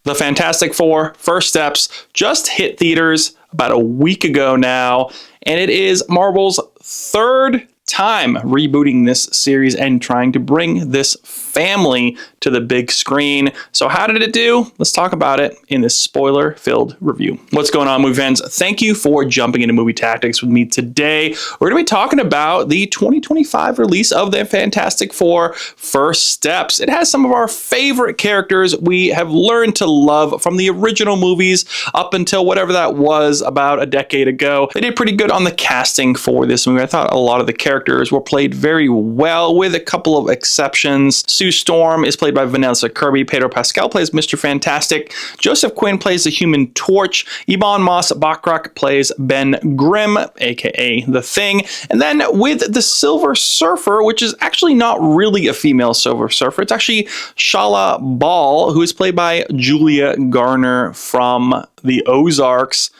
The Fantastic Four: First Steps just hit theaters about a week ago now, and it is Marvel's third time rebooting this series and trying to bring this family to the big screen. So how did it do? Let's talk about it in this spoiler-filled review. What's going on, movie fans? Thank you for jumping into Movie Tactics with me today. We're going to be talking about the 2025 release of the Fantastic Four: First Steps. It has some of our favorite characters we have learned to love from the original movies up until whatever that was about a decade ago. They did pretty good on the casting for this movie. I thought a lot of the characters were played very well, with a couple of exceptions. Sue Storm is played by Vanessa Kirby. Pedro Pascal plays Mr. Fantastic. Joseph Quinn plays the Human Torch. Ebon Moss-Bachrach plays Ben Grimm, aka The Thing. And then with the Silver Surfer, which is actually not really a female Silver Surfer, it's actually Shala Ball, who is played by Julia Garner from the Ozarks.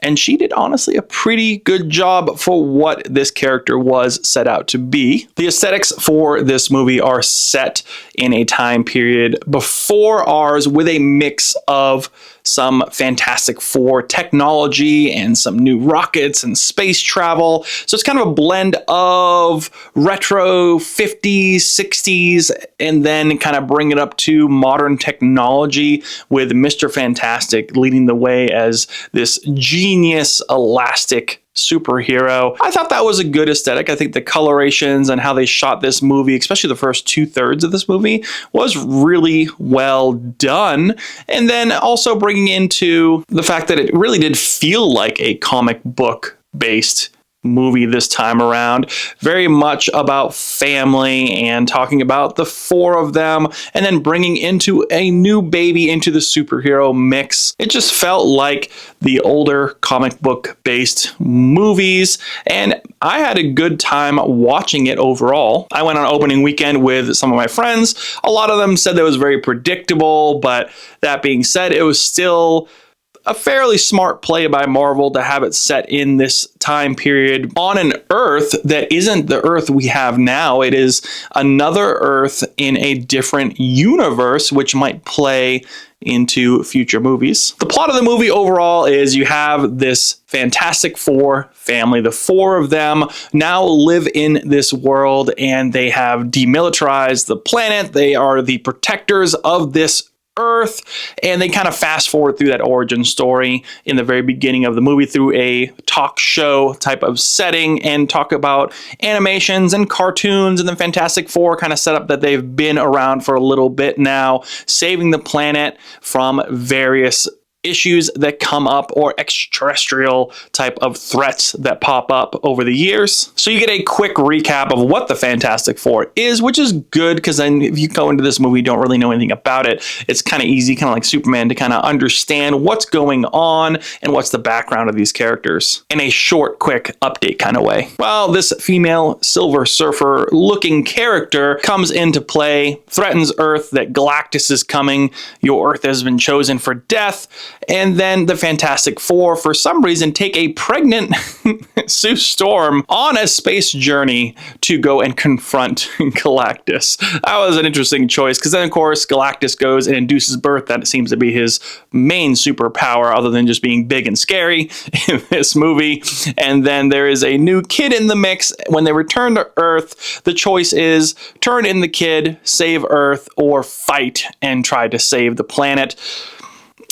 And she did, honestly, a pretty good job for what this character was set out to be. The aesthetics for this movie are set in a time period before ours, with a mix of some Fantastic Four technology and some new rockets and space travel. So it's kind of a blend of retro 50s, 60s, and then kind of bring it up to modern technology, with Mr. Fantastic leading the way as this genius elastic superhero. I thought that was a good aesthetic. I think the colorations and how they shot this movie, especially the first 2/3 of this movie, was really well done. And then also bringing into the fact that it really did feel like a comic book based movie this time around. Very much about family and talking about the four of them, and then bringing into a new baby into the superhero mix. It just felt like the older comic book based movies, and I had a good time watching it overall. I went on opening weekend with some of my friends. A lot of them said that it was very predictable, but that being said, it was still a fairly smart play by Marvel to have it set in this time period on an Earth that isn't the Earth we have now. It is another Earth in a different universe, which might play into future movies. The plot of the movie overall is you have this Fantastic Four family. The four of them now live in this world, and they have demilitarized the planet. They are the protectors of this Earth, and they kind of fast forward through that origin story in the very beginning of the movie through a talk show type of setting, and talk about animations and cartoons, and the Fantastic Four kind of set up that they've been around for a little bit now, saving the planet from various issues that come up, or extraterrestrial type of threats that pop up over the years. So you get a quick recap of what the Fantastic Four is, which is good, because then if you go into this movie, you don't really know anything about it. It's kind of easy, kind of like Superman, to kind of understand what's going on and what's the background of these characters in a short, quick update kind of way. Well, this female Silver Surfer looking character comes into play, threatens Earth, that Galactus is coming. Your Earth has been chosen for death. And then the Fantastic Four, for some reason, take a pregnant Sue Storm on a space journey to go and confront Galactus. That was an interesting choice, because then, of course, Galactus goes and induces birth. That seems to be his main superpower, other than just being big and scary in this movie. And then there is a new kid in the mix. When they return to Earth, the choice is turn in the kid, save Earth, or fight and try to save the planet.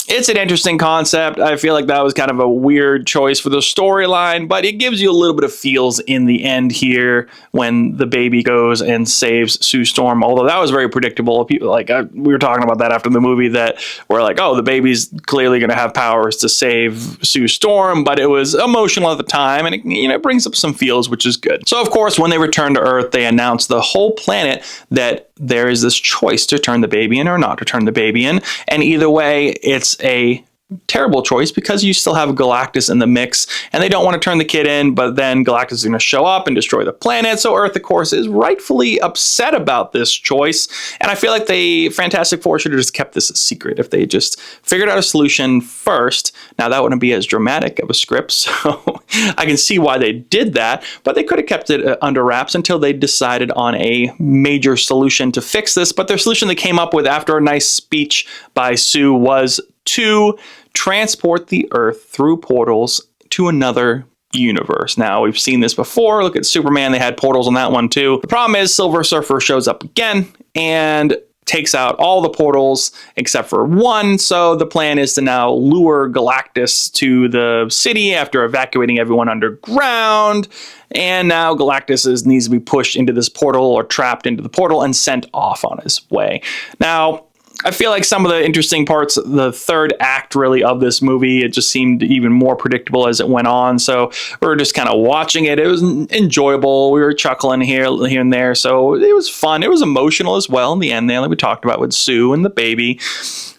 It's an interesting concept. I feel like that was kind of a weird choice for the storyline, but it gives you a little bit of feels in the end here when the baby goes and saves Sue Storm, although that was very predictable. People, we were talking about that after the movie, that we're like, oh, the baby's clearly going to have powers to save Sue Storm, but it was emotional at the time, and it brings up some feels, which is good. So, of course, when they return to Earth, they announce the whole planet that there is this choice to turn the baby in or not to turn the baby in, and either way, it's a terrible choice, because you still have Galactus in the mix, and they don't want to turn the kid in, but then Galactus is going to show up and destroy the planet. So Earth, of course, is rightfully upset about this choice, and I feel like the Fantastic Four should have just kept this a secret. If they just figured out a solution first, now that wouldn't be as dramatic of a script, so I can see why they did that, but they could have kept it under wraps until they decided on a major solution to fix this. But their solution they came up with after a nice speech by Sue was to transport the Earth through portals to another universe. Now, we've seen this before. Look at Superman. They had portals on that one too. The problem is Silver Surfer shows up again and takes out all the portals except for one. So the plan is to now lure Galactus to the city after evacuating everyone underground. And now Galactus needs to be pushed into this portal or trapped into the portal and sent off on his way. Now, I feel like some of the interesting parts, the third act really of this movie, it just seemed even more predictable as it went on. So we were just kind of watching it. It was enjoyable. We were chuckling here and there. So it was fun. It was emotional as well in the end there, like we talked about with Sue and the baby.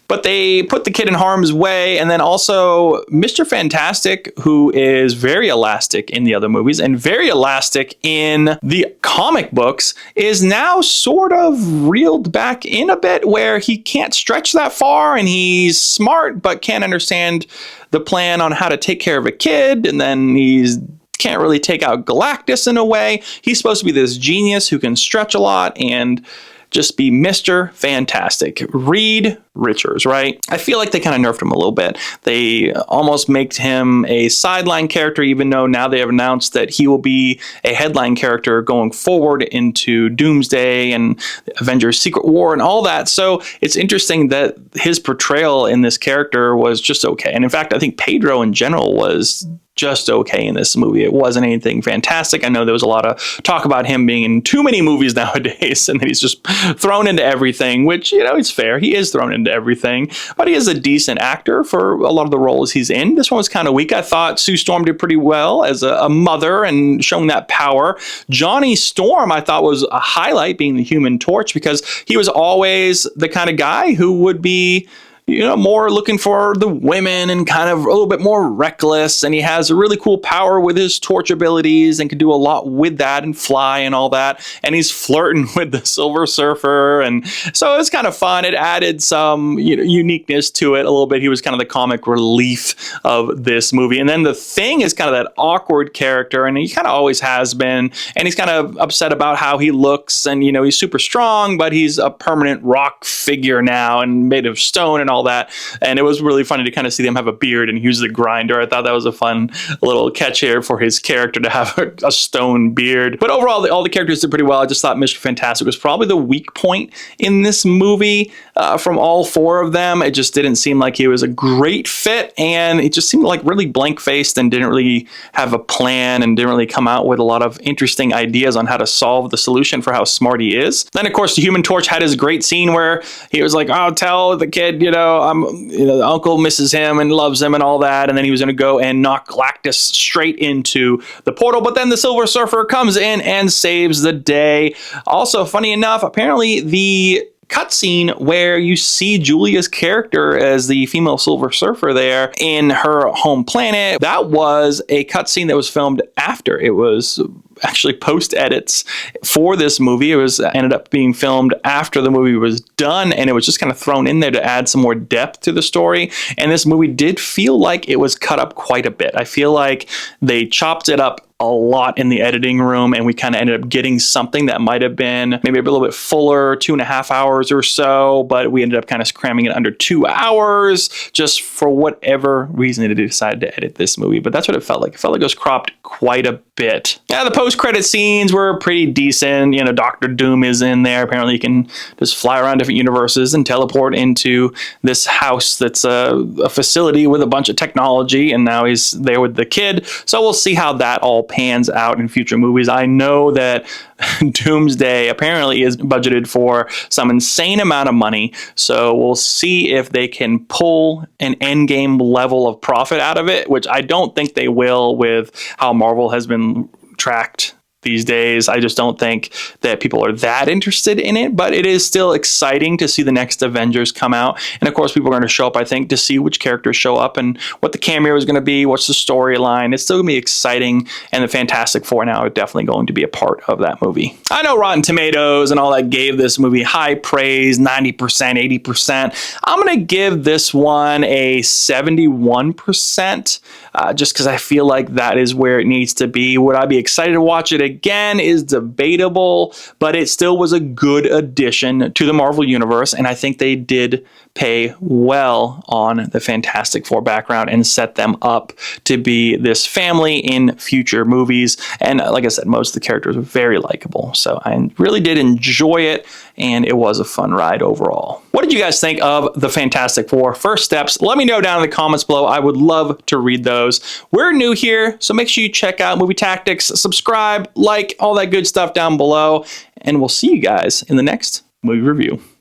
But they put the kid in harm's way. And then also Mr. Fantastic, who is very elastic in the other movies and very elastic in the comic books, is now sort of reeled back in a bit where he can't stretch that far and he's smart but can't understand the plan on how to take care of a kid. And then he's can't really take out Galactus in a way. He's supposed to be this genius who can stretch a lot and just be Mr. Fantastic. Reed Richards, right? I feel like they kind of nerfed him a little bit. They almost made him a sideline character, even though now they have announced that he will be a headline character going forward into Doomsday and Avengers Secret War and all that. So it's interesting that his portrayal in this character was just okay. And in fact, I think Pedro in general was just okay in this movie. It wasn't anything fantastic. I know there was a lot of talk about him being in too many movies nowadays and that he's just thrown into everything, which, you know, it's fair. He is thrown into everything, but he is a decent actor for a lot of the roles he's in. This one was kind of weak. I thought Sue Storm did pretty well as a mother and showing that power. Johnny Storm, I thought, was a highlight, being the Human Torch, because he was always the kind of guy who would be, you know, more looking for the women and kind of a little bit more reckless. And he has a really cool power with his torch abilities and can do a lot with that and fly and all that. And he's flirting with the Silver Surfer. And so it's kind of fun. It added some, you know, uniqueness to it a little bit. He was kind of the comic relief of this movie. And then the Thing is kind of that awkward character, and he kind of always has been. And he's kind of upset about how he looks. And, you know, he's super strong, but he's a permanent rock figure now and made of stone and all that. And it was really funny to kind of see them have a beard and use the grinder. I thought that was a fun little catch here for his character to have a stone beard. But overall, all the characters did pretty well. I just thought Mr. Fantastic was probably the weak point in this movie from all four of them. It just didn't seem like he was a great fit, and it just seemed like really blank-faced and didn't really have a plan and didn't really come out with a lot of interesting ideas on how to solve the solution for how smart he is. Then, of course, the Human Torch had his great scene where he was like, "Oh, tell the kid, you know, the uncle misses him and loves him and all that." And then he was going to go and knock Galactus straight into the portal. But then the Silver Surfer comes in and saves the day. Also, funny enough, apparently the cutscene where you see Julia's character as the female Silver Surfer there in her home planet, that was a cutscene that was filmed after. It was actually post edits for this movie. It was ended up being filmed after the movie was done, and it was just kind of thrown in there to add some more depth to the story. And this movie did feel like it was cut up quite a bit. I feel like they chopped it up a lot in the editing room, and we kind of ended up getting something that might have been maybe a little bit fuller, 2.5 hours or so, but we ended up kind of cramming it under 2 hours just for whatever reason they decided to edit this movie. But that's what it felt like. It felt like it was cropped quite a bit. Yeah, the post-credit scenes were pretty decent. You know, Doctor Doom is in there. Apparently, he can just fly around different universes and teleport into this house that's a facility with a bunch of technology, and now he's there with the kid. So we'll see how that all pans out in future movies. I know that Doomsday apparently is budgeted for some insane amount of money, so we'll see if they can pull an endgame level of profit out of it, which I don't think they will with how Marvel has been tracked these days. I just don't think that people are that interested in it, but it is still exciting to see the next Avengers come out. And of course, people are going to show up, I think, to see which characters show up and what the cameo is going to be, what's the storyline. It's still going to be exciting, and the Fantastic Four now are definitely going to be a part of that movie. I know Rotten Tomatoes and all that gave this movie high praise, 90%, 80%. I'm going to give this one a 71%. just because I feel like that is where it needs to be. Would I be excited to watch it again is debatable, but it still was a good addition to the Marvel Universe, and I think they did pay well on the Fantastic Four background and set them up to be this family in future movies. And like I said, most of the characters were very likable. So I really did enjoy it, and it was a fun ride overall. What did you guys think of the Fantastic Four first steps? Let me know down in the comments below. I would love to read those. We're new here, so make sure you check out Movie Tactics, subscribe, like, all that good stuff down below, and we'll see you guys in the next movie review.